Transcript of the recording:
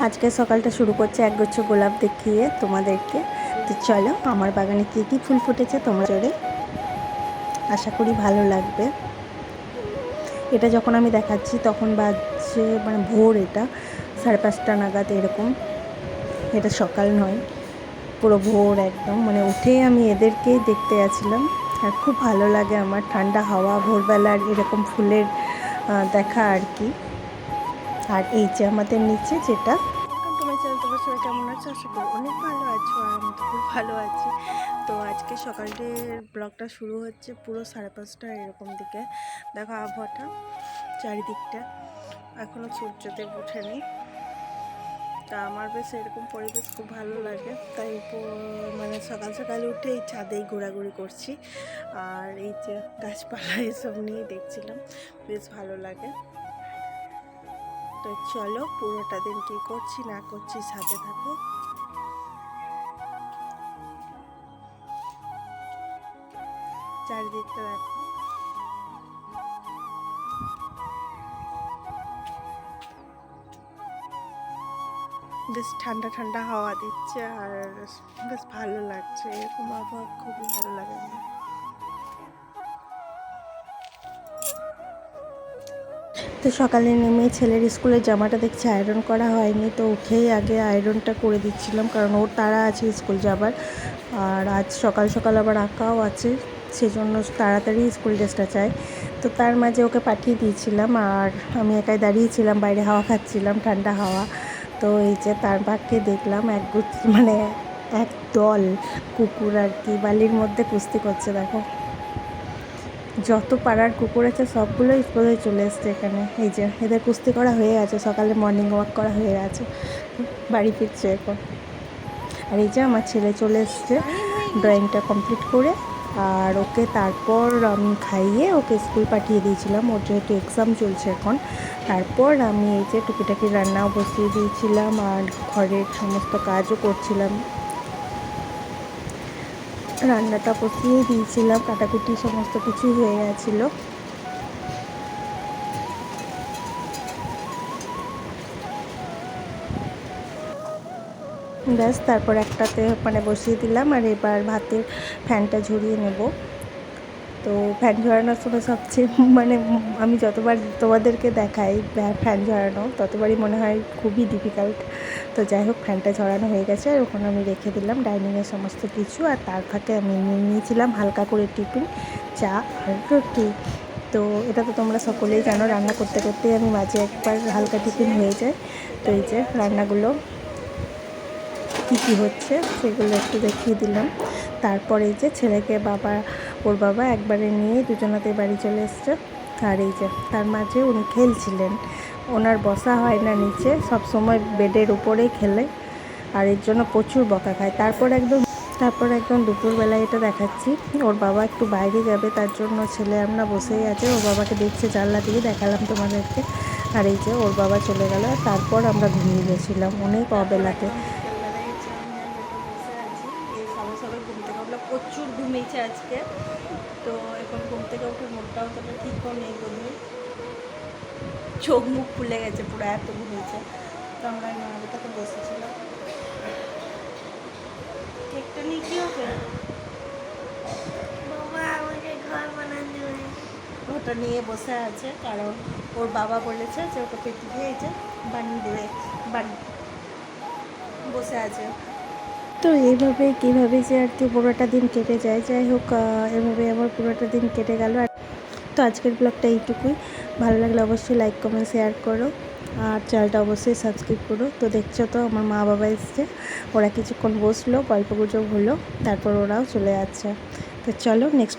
আজকে সকালটা শুরু করছে একগুচ্ছ গোলাপ দেখিয়ে তোমাদেরকে। তো চলো আমার বাগানে কী কী ফুল ফুটেছে তোমরা জোরে, আশা করি ভালো লাগবে। এটা যখন আমি দেখাচ্ছি তখন বাজছে মানে ভোর, এটা 5:30 নাগাদ এরকম। এটা সকাল নয়, পুরো ভোর একদম, মানে উঠেই আমি এদেরকেই দেখতে গেছিলাম। আর খুব ভালো লাগে আমার ঠান্ডা হাওয়া, ভোরবেলার এরকম ফুলের দেখা আর কি। আর এই যে আমাদের নিচে যেটা, তোমার চ্যানেল, তোমার সবাই কেমন আছো? আশা করি অনেক ভালো আছো, আর আমি তো খুব ভালো আছি। তো আজকে সকালের ব্লগটা শুরু হচ্ছে পুরো 5:30 এরকম দিকে। দেখো আবহাওয়াটা চারিদিকটা, এখনও সূর্যদেব ওঠেনি। তা আমার বেশ এরকম পরিবেশ খুব ভালো লাগে, তাই মানে সকাল সকাল উঠে এই ছাদেই ঘোরাঘুরি করছি। আর এই যে গাছপালা এসব নিয়ে দেখছিলাম, বেশ ভালো লাগে। তো চলো পুরোটা দিন কী করছি না করছি সাথে থাকো। চারিদিকটা দেখো, বেশ ঠান্ডা ঠান্ডা হাওয়া দিচ্ছে আর বেশ ভালো লাগছে। এরকম আবহাওয়া খুবই ভালো লাগে আমার। তো সকালে নেমে ছেলের স্কুলের জামাটা দেখছি আয়রন করা হয়নি, তো উঠেই আগে আয়রনটা করে দিচ্ছিলাম, কারণ ওর তাড়া আছে স্কুল যাবার। আর আজ সকাল সকাল আবার আঁকাও আছে, সেজন্য তাড়াতাড়ি স্কুল ড্রেসটা চাই। তো তার মাঝে ওকে পাঠিয়ে দিয়েছিলাম, আর আমি একাই দাঁড়িয়েছিলাম বাইরে, হাওয়া খাচ্ছিলাম, ঠান্ডা হাওয়া। তো এই যে তার বাক্যে দেখলাম মানে এক দল কুকুর আর কি বালির মধ্যে কুস্তি করছে। দেখো যত পাড়ার কুকুর আছে সবগুলো স্কুলে চলে এসছে এখানে। এই যে এদের কুস্তি করা হয়ে গেছে, সকালে মর্নিং ওয়াক করা হয়ে গেছে, বাড়ি ফিরছে এখন। আর এই যে আমার ছেলে চলে এসছে ড্রয়িংটা কমপ্লিট করে। আর ওকে তারপর আমি খাইয়ে ওকে স্কুল পাঠিয়ে দিয়েছিলাম, ওর যেহেতু এক্সাম চলছে এখন। তারপর আমি এই যে টুকিটাকি রান্নাও বসিয়ে দিয়েছিলাম, আর ঘরের সমস্ত কাজও করছিলাম। রান্নাটা বসিয়ে দিয়েছিলাম, কাটাকুটি সমস্ত কিছুই হয়ে গেছিলো। ব্যাস তারপর একটাতে মানে বসিয়ে দিলাম, আর এবার ভাতের ফ্যানটা ঝরিয়ে নেব। তো ফ্যান ঝরানোর সময় সবচেয়ে মানে আমি যতবার তোমাদেরকে দেখাই ফ্যান ঝরানো, ততবারই মনে হয় খুবই ডিফিকাল্ট। তো যাই হোক, ফ্যানটা ঝরানো হয়ে গেছে, আর ওখানে আমি রেখে দিলাম ডাইনিংয়ের সমস্ত কিছু। আর তার ফাঁকে আমি নিয়ে নিয়েছিলাম হালকা করে টিফিন, চা আর রুটি। তো এটা তো তোমরা সকলেই জানো, রান্না করতে করতেই আমি মাঝে একবার হালকা টিফিন হয়ে যায়। তো এই যে রান্নাগুলো কী কী হচ্ছে সেগুলো একটু দেখিয়ে দিলাম। তারপরে এই যে ছেলেকে ওর বাবা একবারে নিয়ে দুজনাতে বাড়ি চলে এসছে। আর এই যে তার মাঝে উনি খেলছিলেন, ওনার বসা হয় না নিচে, সব সময় বেডের উপরেই খেলে, আর এর জন্য প্রচুর বকা খায়। তারপর একদম দুপুরবেলায় এটা দেখাচ্ছি, ওর বাবা একটু বাইরে যাবে, তার জন্য ছেলে আমরা বসেই আছে, ওর বাবাকে দেখছে জানলা দিয়ে, দেখালাম তোমাদেরকে। আর এই যে ওর বাবা চলে গেল, তারপর আমরা ঘুমিয়ে গেছিলাম অনেক অবেলাতে। সবাই ঘুম থেকে উঠলো, প্রচুর ঘুমিয়েছে আজকে। তো এখন ঘুম থেকে উঠে মুখটা অতটা ঠিকও নেই, বোধহয় চোখ মুখ ফুলে গেছে পুরো, এত ঘুমিয়েছে। তো আমরা মাকে বসেছিলাম, কেকটা নিয়ে কী হবে, ওটা নিয়ে বসে আছে, কারণ ওর বাবা বলেছে যে ওকে পেটি দিয়ে এই যে বানিয়ে দেবে, বসে আছে। তো এইভাবে কীভাবে যে আর কি পুরোটা দিন কেটে যায়। যাই হোক, এভাবে আমার পুরোটা দিন কেটে গেল। আর তো আজকের ব্লগটা এইটুকুই। ভালো লাগলে অবশ্যই লাইক কমেন্ট শেয়ার করো, আর চ্যানেলটা অবশ্যই সাবস্ক্রাইব করো। তো দেখছো তো আমার মা বাবা এসছে, ওরা কিছুক্ষণ বসলো, গল্প গুজব হলো, তারপর ওরাও চলে যাচ্ছে। তো চলো নেক্সট